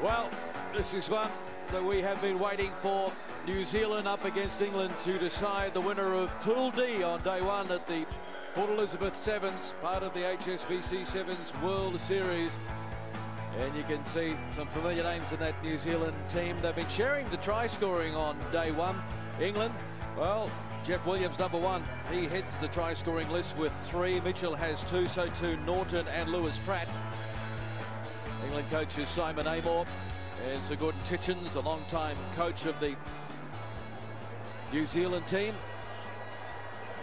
Well, this is one that we have been waiting for. New Zealand up against England to decide the winner of Pool D on day one at the Port Elizabeth 7's, part of the HSBC 7's World Series. And you can see some familiar names in that New Zealand team. They've been sharing the try scoring on day one. England, well, Jeff Williams, number one. He heads the try scoring list with 3. Mitchell has 2, so too Norton and Lewis Pratt. England coach is Simon Amor, and Sir Gordon Titchens, a long-time coach of the New Zealand team.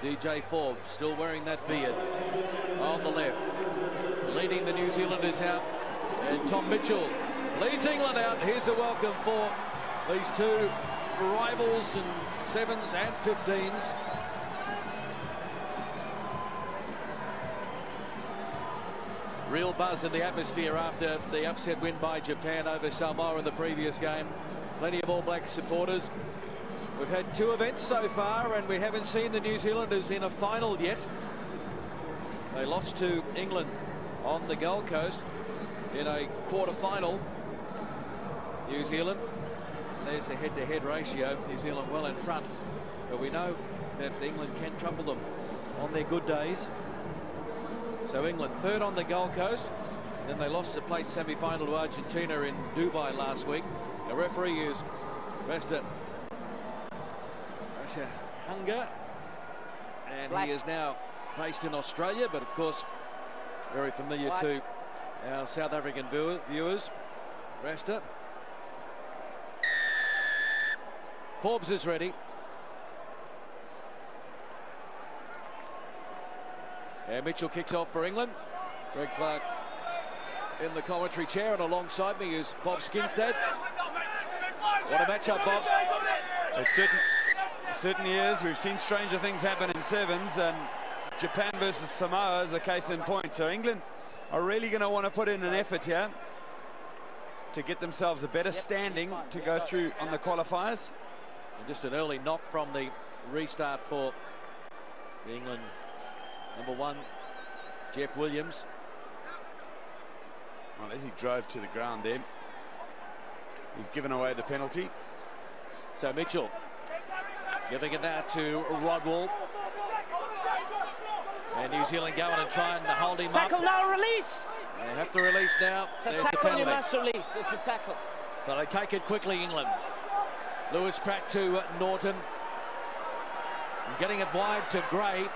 DJ Forbes still wearing that beard on the left. Leading the New Zealanders out, and Tom Mitchell leads England out. Here's a welcome for these two rivals in 7's and 15's. Real buzz in the atmosphere after the upset win by Japan over Samoa in the previous game. Plenty of All Black supporters. We've had 2 events so far, and we haven't seen the New Zealanders in a final yet. They lost to England on the Gold Coast in a quarter-final. New Zealand, there's the head-to-head ratio. New Zealand well in front, but we know that England can trouble them on their good days. So England 3rd on the Gold Coast, then they lost the plate semi-final to Argentina in Dubai last week. The referee is Rasta Hunger, and Black. He is now based in Australia, but of course very familiar to our South African viewers. Rasta. Forbes is ready. And Mitchell kicks off for England. Greg Clark in the commentary chair, and alongside me is Bob Skinstad. What a matchup, Bob. It certainly is. We've seen stranger things happen in 7's, and Japan versus Samoa is a case in point. So England are really going to want to put in an effort here to get themselves a better standing to go through on the qualifiers. And just an early knock from the restart for England. Number 1, Jeff Williams. Well, as he drove to the ground there, he's given away the penalty. So Mitchell giving it now to Rodwell. And New Zealand going and trying to hold him tackle up. Now, release. They have to release now. It's a There's tackle, the penalty. you must release. It's a tackle. So they take it quickly, England. Lewis Pratt to Norton. And getting it wide to Gray.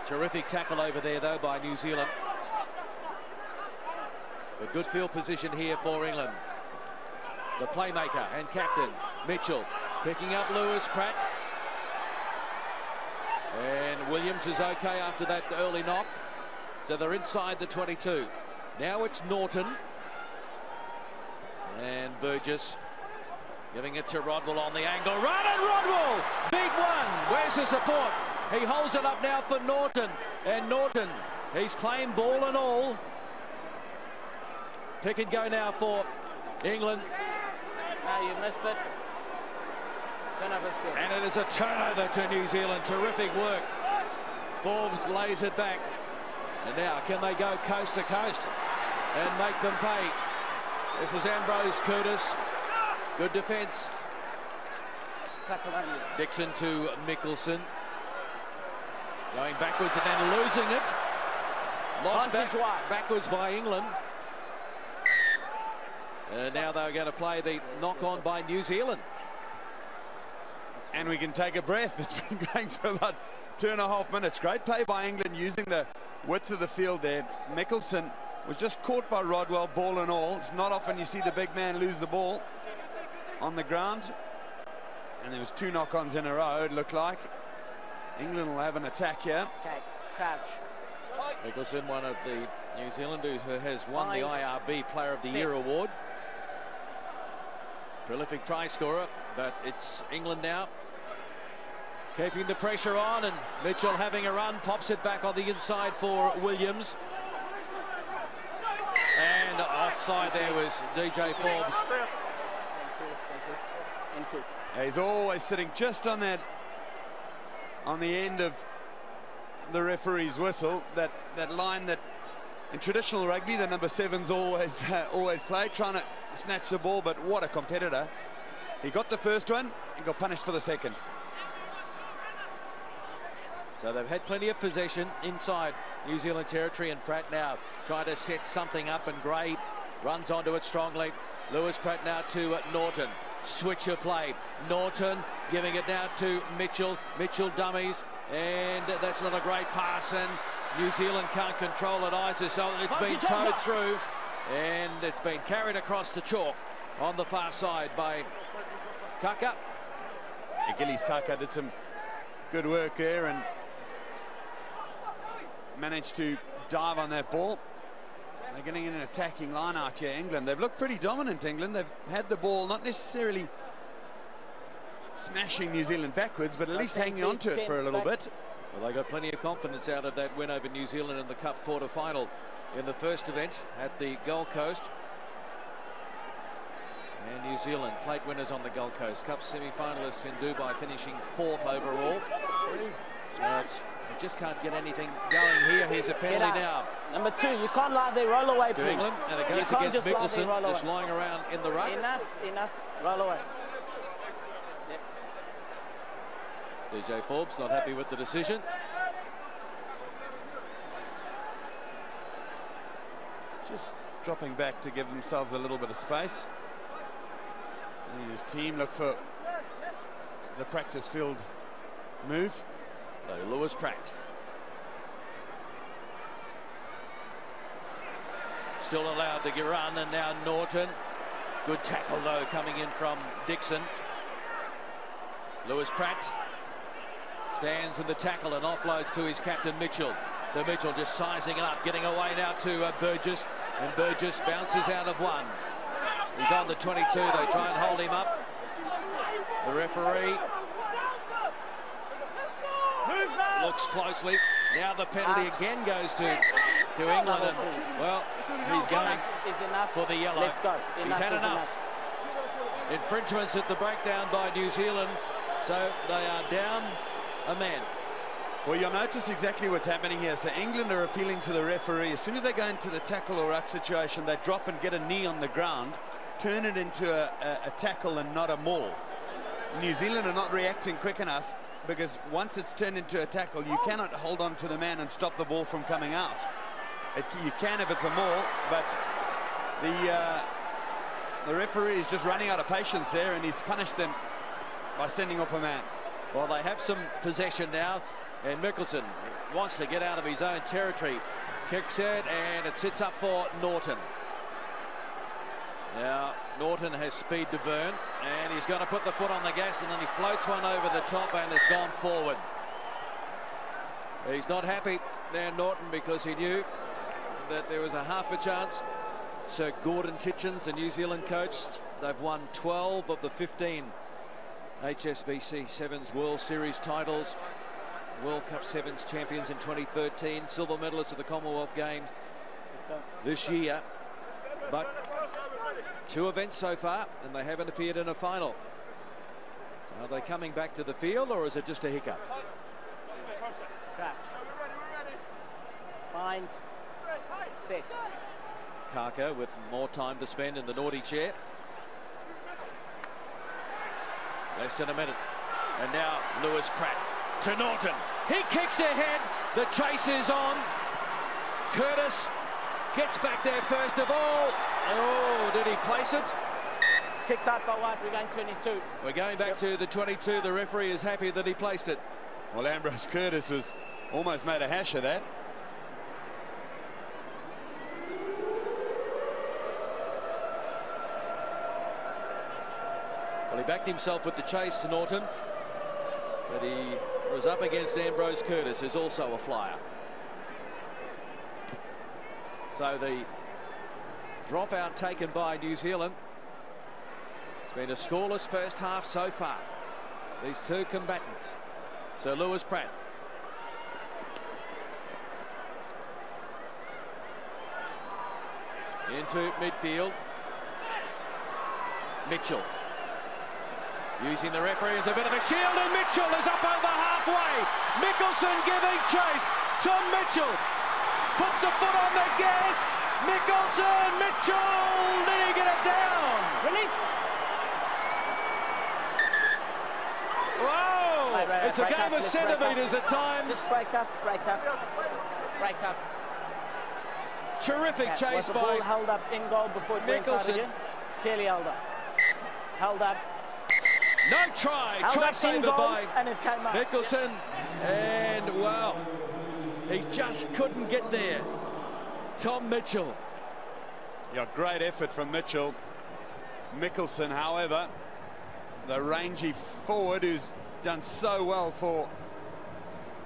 Terrific tackle over there, though, by New Zealand. A good field position here for England. The playmaker and captain, Mitchell, picking up Lewis Pratt. And Williams is okay after that early knock. So they're inside the 22. Now it's Norton. And Burgess giving it to Rodwell on the angle. Run and Rodwell! Big one. Where's the support? He holds it up now for Norton. And Norton, he's claimed ball and all. Pick and go now for England. Now you missed it. Turnover's good. And it is a turnover to New Zealand. Terrific work. Forbes lays it back. And now can they go coast to coast and make them pay? This is Ambrose Curtis. Good defence. Dixon to Mickelson. Going backwards and then losing it. Lost backwards by England. Now they're going to play the knock-on by New Zealand. And we can take a breath. It's been going for about 2.5 minutes. Great play by England using the width of the field there. Mickelson was just caught by Rodwell, ball and all. It's not often you see the big man lose the ball on the ground. And there was 2 knock-ons in a row, it looked like. England will have an attack here. Okay, crouch. Mickelson, one of the New Zealanders who has won the IRB Player of the Year award. Prolific try scorer, but it's England now keeping the pressure on, and Mitchell having a run, pops it back on the inside for Williams. And offside there was DJ Forbes. He's always sitting just on that, on the end of the referee's whistle, that line that In traditional rugby, the number 7's always play, trying to snatch the ball, but what a competitor. He got the first one, and got punished for the second. So they've had plenty of possession inside New Zealand territory, and Pratt now trying to set something up, and Gray runs onto it strongly. Lewis Pratt now to Norton. Switch of play. Norton giving it now to Mitchell. Mitchell dummies, and that's not a great pass, and New Zealand can't control it either, so it's been towed through, and it's been carried across the chalk on the far side by Kaka. Achilles Kaka did some good work there and managed to dive on that ball. They're getting in an attacking line out here, England. They've looked pretty dominant, England. They've had the ball, not necessarily smashing New Zealand backwards, but at least hanging on to it for a little bit. Well, they got plenty of confidence out of that win over New Zealand in the Cup quarter-final in the first event at the Gold Coast. And New Zealand plate winners on the Gold Coast. Cup semi-finalists in Dubai, finishing 4th overall. But they just can't get anything going here. Here's a penalty now. Number 2, you can't lie there, roll away, please. England, and it goes against Mickelson, just lying around in the ruck. Enough, roll away. DJ Forbes not happy with the decision. Just dropping back to give themselves a little bit of space. And his team look for the practice field move. So Lewis Pratt. Still allowed to get run, and now Norton. Good tackle though coming in from Dixon. Lewis Pratt stands in the tackle and offloads to his captain Mitchell. So Mitchell just sizing it up, getting away now to Burgess, and Burgess bounces out of one. He's on the 22, they try and hold him up. The referee looks closely. Now the penalty again goes to England, and well, he's going for the yellow. Let's go. He's had enough. Infringements at the breakdown by New Zealand, so they are down a man. Well, you'll notice exactly what's happening here. So England are appealing to the referee. As soon as they go into the tackle or ruck situation, they drop and get a knee on the ground, turn it into a tackle and not a maul. New Zealand are not reacting quick enough, because once it's turned into a tackle, you cannot hold on to the man and stop the ball from coming out. You can if it's a maul, but the referee is just running out of patience there, and he's punished them by sending off a man. Well, they have some possession now, and Mickelson wants to get out of his own territory. Kicks it, and it sits up for Norton. Now, Norton has speed to burn, and he's going to put the foot on the gas, and then he floats one over the top, and it's gone forward. He's not happy, Dan Norton, because he knew that there was a half a chance. Sir Gordon Titchens, the New Zealand coach, they've won 12 of the 15 HSBC 7's World Series titles. World Cup 7's champions in 2013, silver medalists at the Commonwealth Games this year. But 2 events so far, and they haven't appeared in a final. So are they coming back to the field, or is it just a hiccup? Catch. Find. Set. Kaka with more time to spend in the naughty chair. Less than a minute. And now Lewis Pratt to Norton. He kicks ahead. The chase is on. Curtis gets back there first of all. Oh, did he place it? Kicked out by white. We're going 22. We're going back to the 22. The referee is happy that he placed it. Well, Ambrose Curtis has almost made a hash of that. Well, he backed himself with the chase to Norton, but he was up against Ambrose Curtis, who's also a flyer. So the dropout taken by New Zealand. It's been a scoreless first half so far. These 2 combatants. So Lewis Pratt. Into midfield. Mitchell. Using the referee as a bit of a shield, and Mitchell is up over halfway. Mickelson giving chase to Mitchell. puts the foot on the gas. Mitchell, did he get it down? Release. Wow, it's a game of centimetres at times. Just break up. Terrific chase was the by ball held up in goal before it went out again? Clearly held up. Held up. No try. Try saver by Mickelson. And wow, he just couldn't get there. Tom Mitchell. Yeah, great effort from Mitchell. Mickelson, however, the rangy forward who's done so well for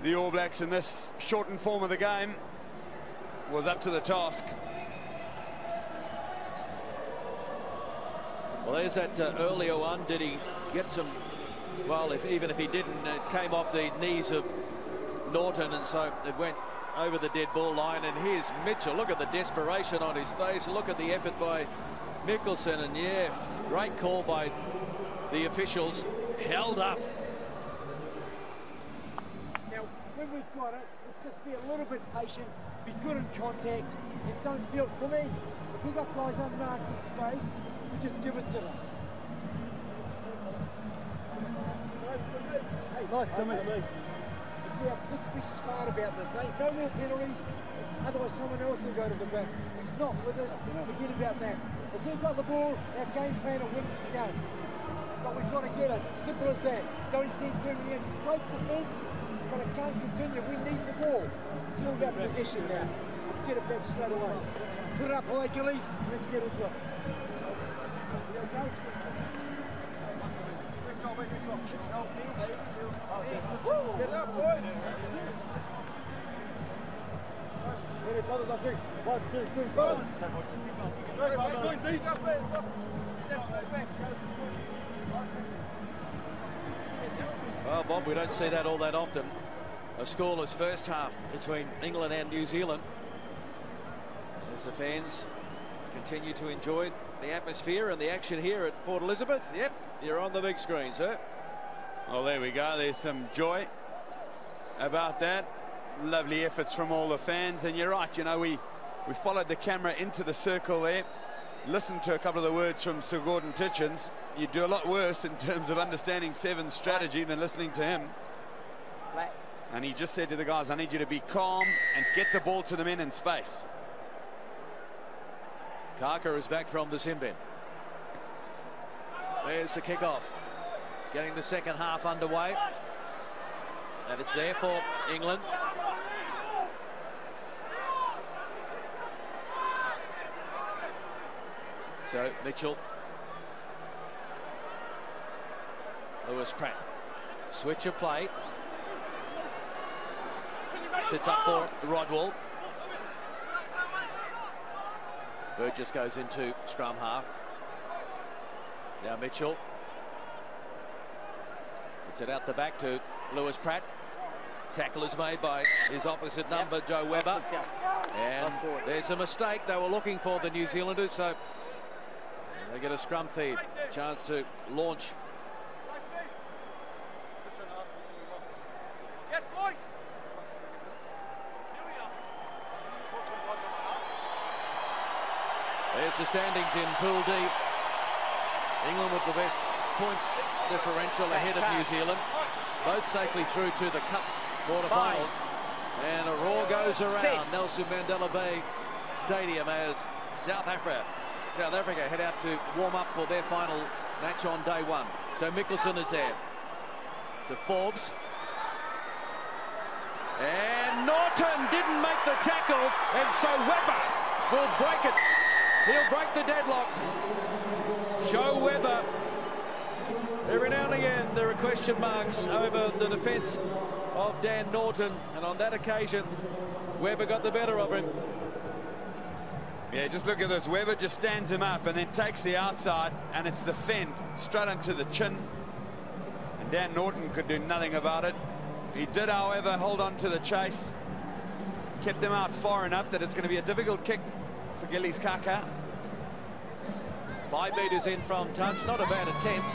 the All Blacks in this shortened form of the game, was up to the task. Well, there's that earlier one. Did he get some? Well, even if he didn't, it came off the knees of Norton, and so it went over the dead ball line. And here's Mitchell. Look at the desperation on his face. Look at the effort by Mickelson. And yeah, great call by the officials. Held up. Now, when we've got it, let's just be a little bit patient, be good in contact, and don't feel, to me, if we've got guys unmarked in space, we just give it to them. Hey, nice, Simon. Let's be smart about this, eh? No more penalties, otherwise someone else will go to the back. He's not with us, forget about that. If we've got the ball, our game plan will win us the game. But we've got to get it, simple as that. Don't send too many in. Great defence, but it can't continue. We need the ball. It's all about possession now. Let's get it back straight away. Put it up high, Gillies. Let's get into it. Get up, boys. One, two, three, four. Well, Bob, we don't see that all that often. A scoreless first half between England and New Zealand, as the fans continue to enjoy the atmosphere and the action here at Port Elizabeth. Yep, you're on the big screen, sir. Well, there we go. There's some joy about that. Lovely efforts from all the fans. And you're right, you know, we followed the camera into the circle there, listened to a couple of the words from Sir Gordon Titchens. You'd do a lot worse in terms of understanding 7's strategy than listening to him. And he just said to the guys, I need you to be calm and get the ball to the men in space. Carker is back from the sin bin. There's the kickoff. Getting the second half underway. And it's there for England. So Mitchell. Lewis Pratt. Switch of play. Sits up for Rodwell. Burgess goes into scrum half. Now Mitchell. Puts it out the back to Lewis Pratt. Tackle is made by his opposite number, Joe Webber. And there's a mistake. They were looking for the New Zealanders, so they get a scrum feed. Chance to launch. Yes, boys. There's the standings in Pool D. England with the best points differential ahead of New Zealand. Both safely through to the Cup quarterfinals. And a roar goes around Nelson Mandela Bay Stadium as South Africa head out to warm up for their final match on day one. So Mickelson is there. To Forbes. And Norton didn't make the tackle, and so Webber will break it. He'll break the deadlock. Joe Webber. Every now and again there are question marks over the defence of Dan Norton, and on that occasion Webber got the better of him. Yeah, just look at this. Webber just stands him up and then takes the outside, and it's the fend straight into the chin. And Dan Norton could do nothing about it. He did, however, hold on to the chase. Kept him out far enough that it's going to be a difficult kick for Gillies Kaka. 5 metres in from touch, not a bad attempt.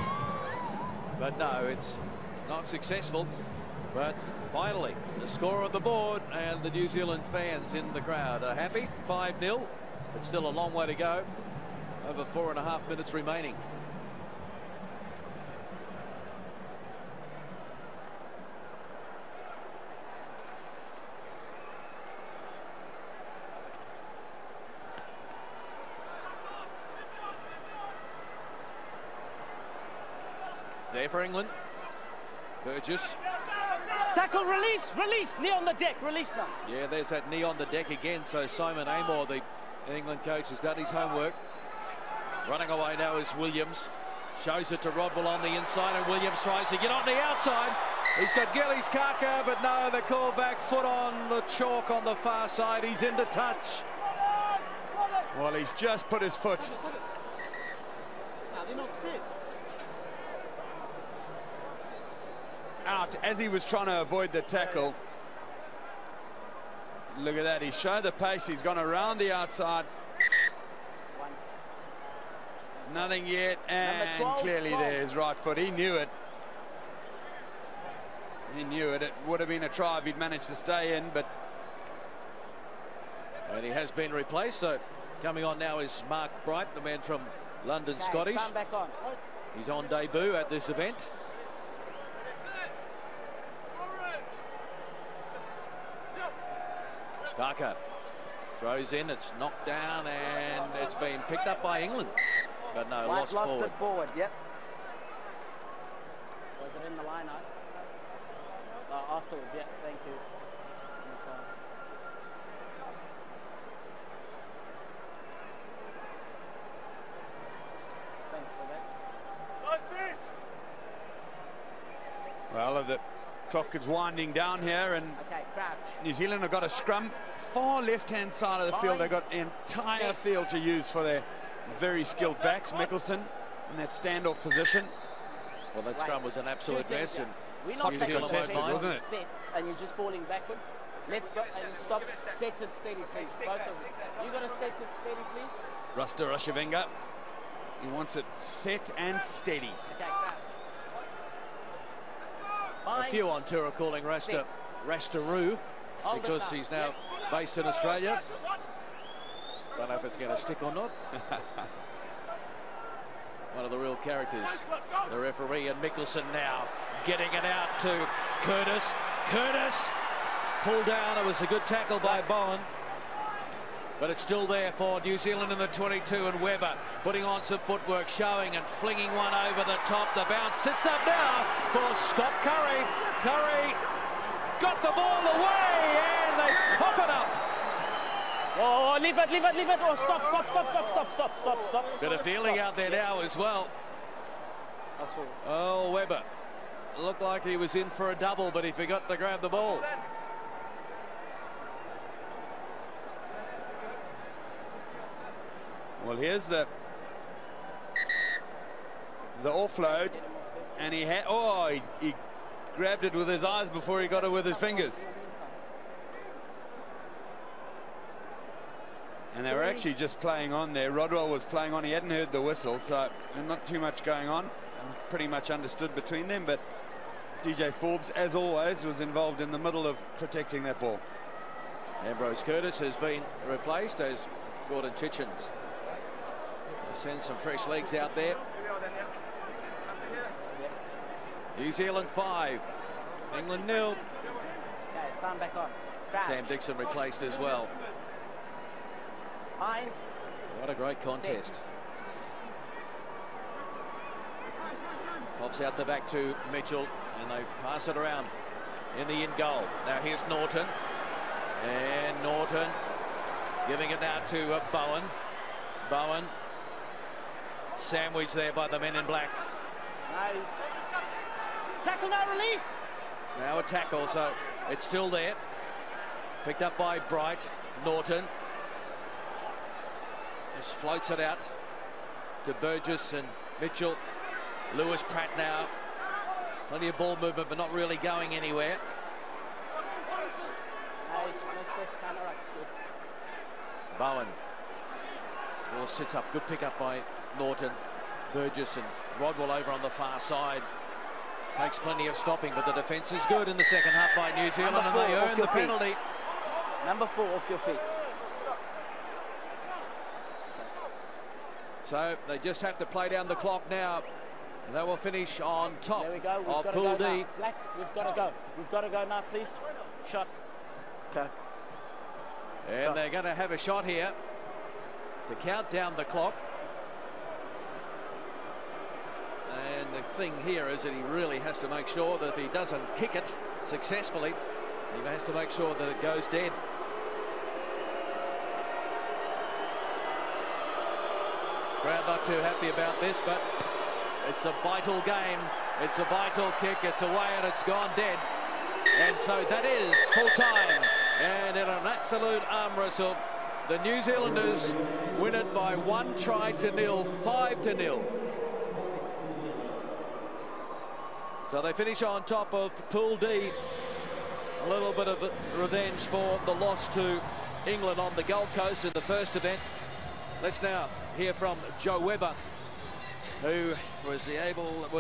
But no, it's not successful. But finally, the score on the board, and the New Zealand fans in the crowd are happy. 5-0, but still a long way to go. Over 4.5 minutes remaining. It's there for England. Burgess. Tackle, release, knee on the deck, release now. Yeah, there's that knee on the deck again. So Simon Amor, the England coach, has done his homework. Running away now is Williams. Shows it to Rodwell on the inside, and Williams tries to get on the outside. He's got Gillies Kaka, but no, the call back, foot on the chalk on the far side. He's into touch. Well, he's just put his foot. No, they're not set. Out as he was trying to avoid the tackle. Look at that, he showed the pace, he's gone around the outside. Nothing yet, and 12, clearly there his right foot. He knew it. He knew it. It would have been a try if he'd managed to stay in, but... And he has been replaced, so coming on now is Mark Bright, the man from London Scottish. Back on. He's on debut at this event. Kaka throws in, it's knocked down, and it's been picked up by England. But no, lost forward. It forward, yep. Was it in the line out? Afterwards, yeah, thank you. Thanks for that. Well, the clock is winding down here, and okay, crouch. New Zealand have got a scrum. Far left-hand side of the field, they've got the entire field to use for their very skilled backs. Mickelson in that standoff position. Well, that scrum was an absolute mess, and hotly contested, wasn't it? Set, and you're just falling backwards. Let's go and stop. Set it steady, please. Both of them. You got to set it steady, please. Rasta Rashavinga. He wants it set and steady. Okay, a few on tour are calling Rasta Rastaroo, because he's now based in Australia. Don't know if it's going to stick or not. One of the real characters, the referee, and Mickelson now getting it out to Curtis. Curtis pulled down. It was a good tackle by Bowen, but it's still there for New Zealand in the 22, and Webber putting on some footwork, showing and flinging one over the top. The bounce sits up now for Scott Curry. Curry got the ball away, and they pop it up. Oh, leave it. Oh, stop. Bit of feeling out there now as well. Oh, Webber looked like he was in for a double, but he forgot to grab the ball. Well, here's the offload, and he grabbed it with his eyes before he got it with his fingers. And they were actually just playing on there. Rodwell was playing on. He hadn't heard the whistle, so not too much going on. Pretty much understood between them, but DJ Forbes, as always, was involved in the middle of protecting that ball. Ambrose Curtis has been replaced as Gordon Chitchens sends some fresh legs out there. New Zealand 5, England 0. Okay, time back on. Crouch. Sam Dixon replaced as well. Behind. What a great contest. Pops out the back to Mitchell, and they pass it around in the in goal. Now here's Norton, and Norton giving it now to Bowen. Bowen sandwiched there by the men in black. No. Tackle now, release. It's now a tackle, so it's still there. Picked up by Bright. Norton just floats it out to Burgess and Mitchell. Lewis Pratt now. Plenty of ball movement, but not really going anywhere. Bowen. Ball sits up. Good pick up by Norton. Burgess and Rodwell over on the far side. Takes plenty of stopping, but the defence is good in the second half by New Zealand, and they earn the penalty. Number 4 off your feet. So they just have to play down the clock now. And they will finish on top There we go. of Pool D. Now. Black, we've got to go. We've got to go now, please. Shot. Okay. And shot. They're going to have a shot here to count down the clock. And the thing here is that he really has to make sure that if he doesn't kick it successfully, he has to make sure that it goes dead. Crowd not too happy about this, but it's a vital game. It's a vital kick. It's away and it's gone dead. And so that is full time. And in an absolute arm wrestle, the New Zealanders win it by 1-0, 5-0. So they finish on top of Pool D. A little bit of revenge for the loss to England on the Gold Coast in the first event. Let's now hear from Joe Webber, who was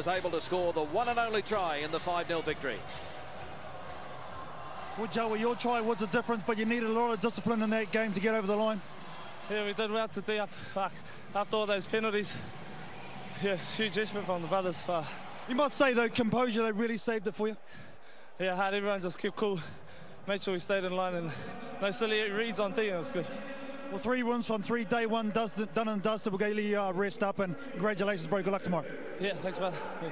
able to score the one and only try in the 5-0 victory. Well, Joe, your try was the difference, but you needed a lot of discipline in that game to get over the line. Yeah, we did well today after all those penalties. Yeah, huge effort from the brothers. You must say, though, composure, they really saved it for you. Yeah, hard. Everyone just kept cool, made sure we stayed in line, and no silly reads on D, and it was good. Well, 3 wins from 3, day 1, done and dusted. We'll get you rest up, and congratulations, bro. Good luck tomorrow. Yeah, thanks, brother. Yeah.